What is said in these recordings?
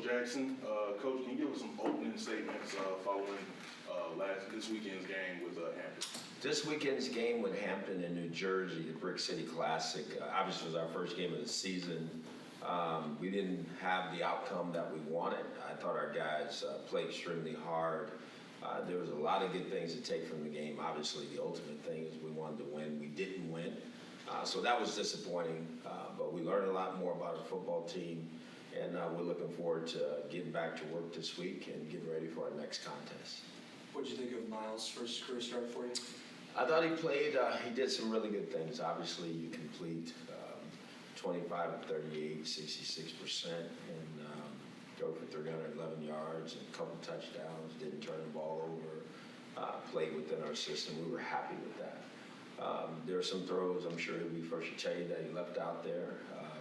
Jackson. Coach, can you give us some opening statements following this weekend's game with Hampton? This weekend's game with Hampton in New Jersey, the Brick City Classic, obviously was our first game of the season. We didn't have the outcome that we wanted. I thought our guys played extremely hard. There was a lot of good things to take from the game. Obviously, the ultimate thing is we wanted to win. We didn't win. So that was disappointing, but we learned a lot more about our football team, and we're looking forward to getting back to work this week and getting ready for our next contest. What did you think of Miles' first career start for you? I thought he did some really good things. Obviously, you complete 25 of 38, 66%, and throw for 311 yards and a couple touchdowns, didn't turn the ball over, played within our system. We were happy with that. There are some throws, I'm sure he'll be first to tell you, that he left out there,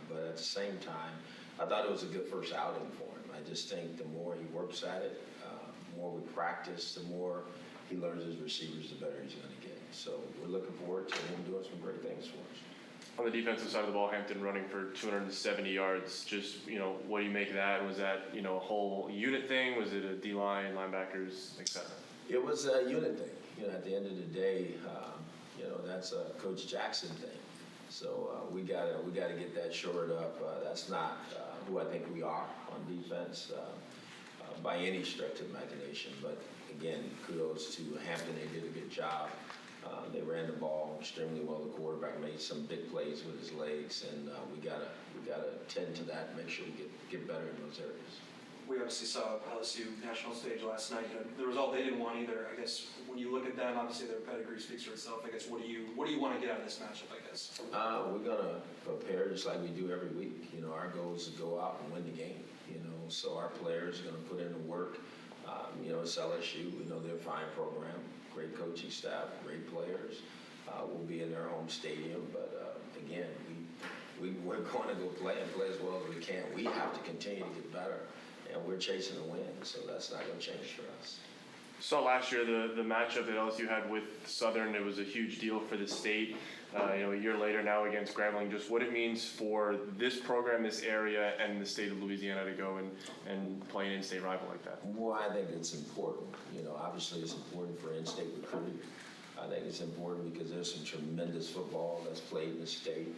but at the same time, I thought it was a good first outing for him. I just think the more he works at it, the more we practice, the more he learns his receivers, the better he's going to get. So we're looking forward to him doing some great things for us. On the defensive side of the ball, Hampton running for 270 yards. Just, what do you make of that? Was that, a whole unit thing? Was it a D-line, linebackers, et cetera? It was a unit thing. At the end of the day, that's a Coach Jackson thing. So we gotta get that shored up. That's not who I think we are on defense by any stretch of imagination. But again, kudos to Hampton. They did a good job. They ran the ball extremely well. The quarterback made some big plays with his legs, and we gotta tend to that and make sure we get better in those areas. We obviously saw LSU national stage last night. The result they didn't want either. I guess when you look at them, obviously their pedigree speaks for itself. I guess what do you want to get out of this matchup? I guess we're gonna prepare just like we do every week. Our goal is to go out and win the game. So our players are gonna put in the work. It's LSU. We know they're a fine program, great coaching staff, great players. We'll be in their home stadium, but again, we're going to go play and play as well as we can. We have to continue to get better, and we're chasing a win, so that's not going to change for us. Saw last year the matchup that LSU had with Southern. It was a huge deal for the state. A year later now against Grambling, just what it means for this program, this area, and the state of Louisiana to go and play an in-state rival like that. Well, I think it's important. Obviously it's important for in-state recruiting. I think it's important because there's some tremendous football that's played in the state.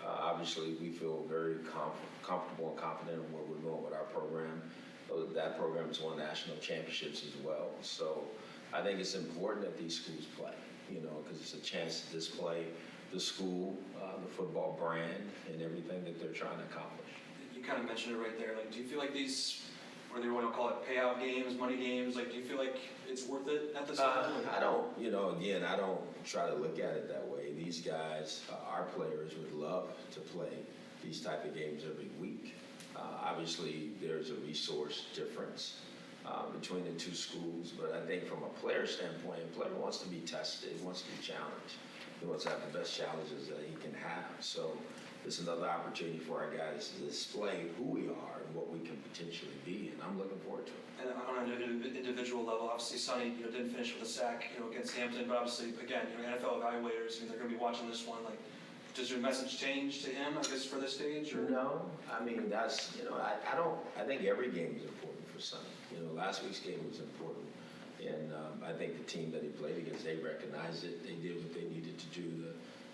Obviously, we feel very comfortable and confident in where we're going with our program. That program has won national championships as well. So I think it's important that these schools play, because it's a chance to display the school, the football brand, and everything that they're trying to accomplish. You kind of mentioned it right there. Do you feel like these, whether you want to call it payout games, money games, do you feel like it's worth it at this level? I don't, again, I don't try to look at it that way. These guys, our players, would love to play these type of games every week. Obviously, there's a resource difference between the two schools, but I think from a player standpoint, a player wants to be tested, wants to be challenged. He wants to have the best challenges that he can have. So it's another opportunity for our guys to display who we are and what we can potentially be, and I'm looking forward to it. And on an individual level, obviously Sonny didn't finish with a sack against Hampton, but obviously, again, NFL evaluators, they're going to be watching this one. Does your message change to him, I guess, for this stage? Or? No, I mean, that's, I think every game is important for Sonny. Last week's game was important. And I think the team that he played against, they recognized it. They did what they needed to do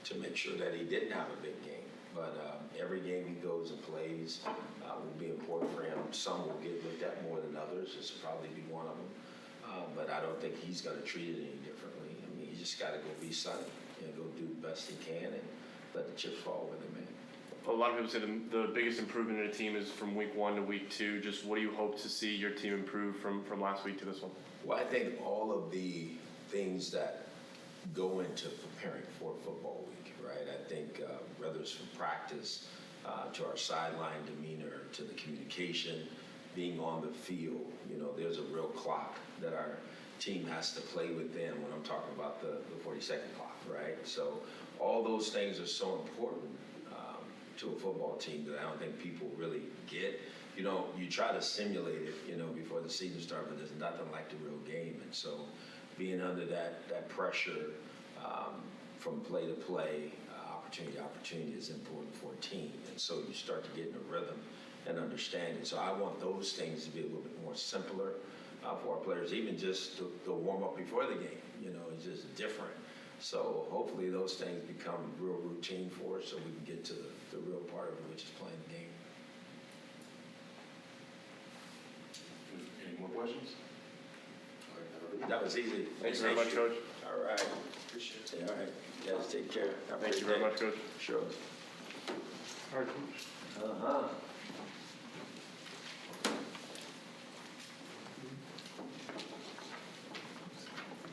to make sure that he didn't have a big game. But every game he goes and plays will be important for him. Some will get looked at more than others. This will probably be one of them. But I don't think he's going to treat it any differently. I mean, you just got to go be Sonny and go do the best he can and let the chips fall where they may. A lot of people say the biggest improvement in a team is from week 1 to week 2. Just what do you hope to see your team improve from last week to this one? Well, I think all of the things that go into preparing for football week, right? I think whether it's from practice to our sideline demeanor to the communication, being on the field, there's a real clock that our team has to play within when I'm talking about the 40-second clock, right? So all those things are so important to a football team that I don't think people really get. You try to simulate it, before the season starts, but there's nothing like the real game. And so being under that pressure from play to play, opportunity to opportunity is important for a team. And so you start to get in a rhythm and understanding. So I want those things to be a little bit more simpler for our players, even just the warm up before the game. You know, it's just different. So hopefully those things become real routine for us so we can get to the real part of it, which is playing the game. Any more questions? That was easy. Thank you very much, Coach. All right. Appreciate it. Yeah, all right. You guys take care. Have a Thank great you very day. much, Coach. Sure. All right, Coach. Uh-huh.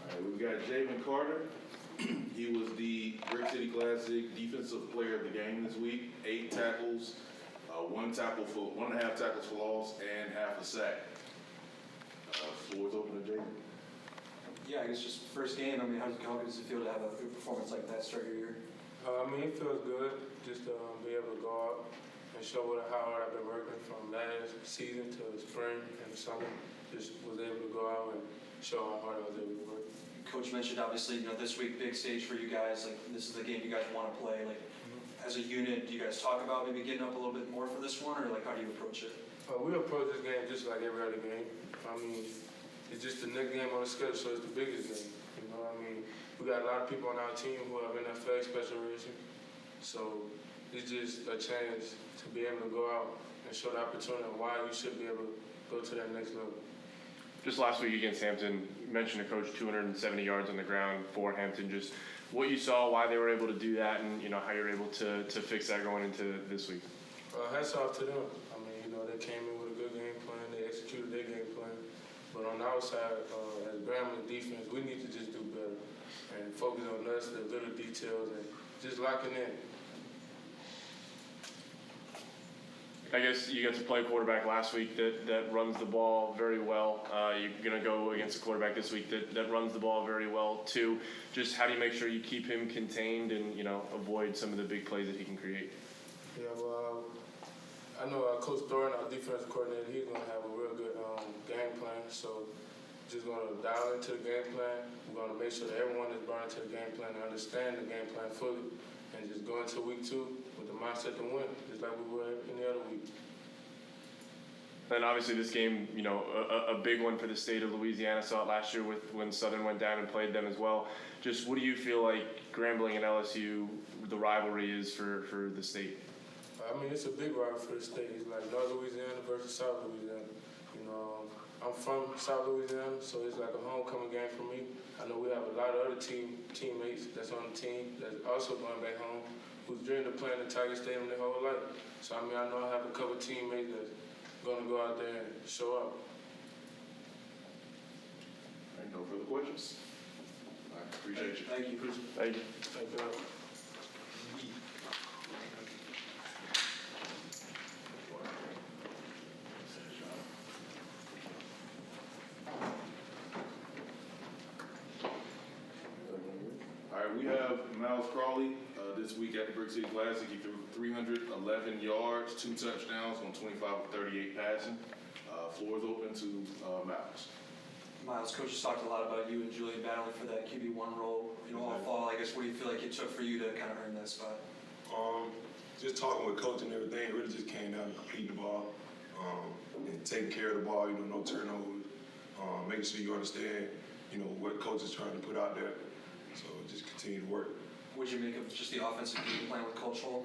All right, we've got Javen Carter. He was the Brick City Classic Defensive Player of the Game this week. 8 tackles, 1.5 tackles for loss, and half a sack. Floor's open to Javen. Yeah, I guess just first game, I mean, how does it feel to have a good performance like that start your year? I mean, it feels good just to be able to go out and show how hard I've been working from last season to spring and summer. Just was able to go out and show how hard I was able to work. Coach mentioned, obviously, this week, big stage for you guys. Like, this is the game you guys want to play. Like, as a unit, do you guys talk about maybe getting up a little bit more for this one, or like, how do you approach it? We approach this game just like every other game. I mean, it's just the next game on the schedule, so it's the biggest game. You know, I mean, we got a lot of people on our team who have NFL special races, so it's just a chance to be able to go out and show the opportunity of why you should be able to go to that next level. Just last week against Hampton, you mentioned a coach 270 yards on the ground for Hampton. Just what you saw, why they were able to do that, and how you're able to fix that going into this week. Hats off to them. I mean, they came in with a good game plan. They executed their game plan. But on our side, as Grambling defense, we need to just do better and focus on us, the little details, and just locking in. I guess you got to play a quarterback last week that runs the ball very well. You're going to go against a quarterback this week that runs the ball very well too. Just how do you make sure you keep him contained and avoid some of the big plays that he can create? Yeah, well, I know Coach Thornton, our defensive coordinator, he's going to have a real good game plan. So just going to dial into the game plan. We're going to make sure that everyone is brought into the game plan and understand the game plan fully. And just go into week 2 with the mindset to win, just like we were any other week. And obviously this game, a big one for the state of Louisiana. Saw it last year when Southern went down and played them as well. Just what do you feel like Grambling and LSU, the rivalry is for the state? I mean, it's a big rivalry for the state. It's like North Louisiana versus South Louisiana. I'm from South Louisiana, so it's like a homecoming game for me. I know we have a lot of other teammates that's on the team that's also going back home who's dreamed of playing in Tiger Stadium their whole life. So, I know I have a couple teammates that's going to go out there and show up. All right, no further questions? All right, appreciate you. Thank you. Thank you. Thank you. All right, we have Miles Crawley this week at the Brick City Classic. He threw 311 yards, 2 touchdowns on 25 of 38 passing. Floor is open to Miles. Miles, Coach has talked a lot about you and Julian battling for that QB1 role. All fall, I guess, what do you feel like it took for you to kind of earn that spot? Just talking with coach and everything, it really just came down to completing the ball and taking care of the ball, no turnovers, making sure you understand, what coach is trying to put out there. So just continue to work. What did you make of just the offensive game plan with Coach Hall?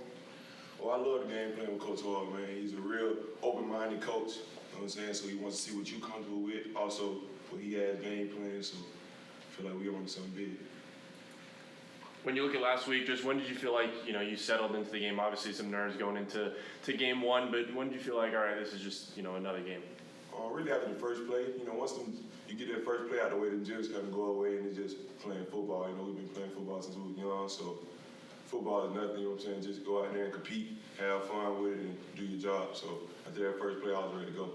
Well, I love the game plan with Coach Hall, man. He's a real open-minded coach, you know what I'm saying? So he wants to see what you're comfortable with, also what he has game plan, so I feel like we're on something big. When you look at last week, just when did you feel like, you settled into the game? Obviously some nerves going into game 1, but when did you feel like, all right, this is just, another game? Really after the first play, once you get that first play out the way, the jitters kind of go away and it's just playing football. We've been playing football since we were young, so football is nothing, Just go out there and compete, have fun with it, and do your job. So after that first play, I was ready to go.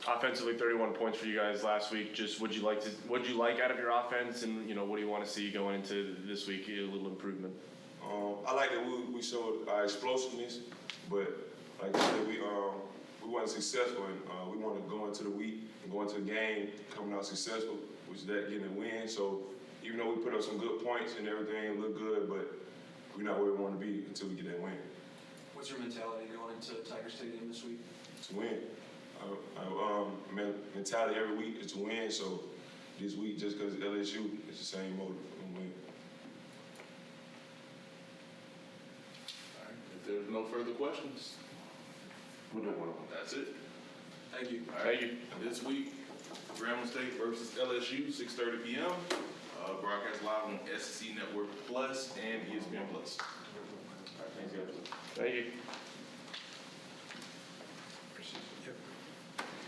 Offensively, 31 points for you guys last week. Just what'd you like out of your offense, and what do you want to see going into this week? A little improvement. I like that we showed our explosiveness, but like I said, we weren't successful, and we want to go into the week and go into the game coming out successful, which is that getting a win. So even though we put up some good points and everything looked good, but we're not where we want to be until we get that win. What's your mentality going into Tiger Stadium this week? To win. Mentality every week is to win, so this week, just because it's LSU, it's the same motive. I'm win. All right, if there's no further questions, that's it. Thank you. All right. Thank you. This week, Grambling State versus LSU, 6:30 p.m. Broadcast live on SEC Network Plus and ESPN Plus. All right, thanks, guys. Thank you.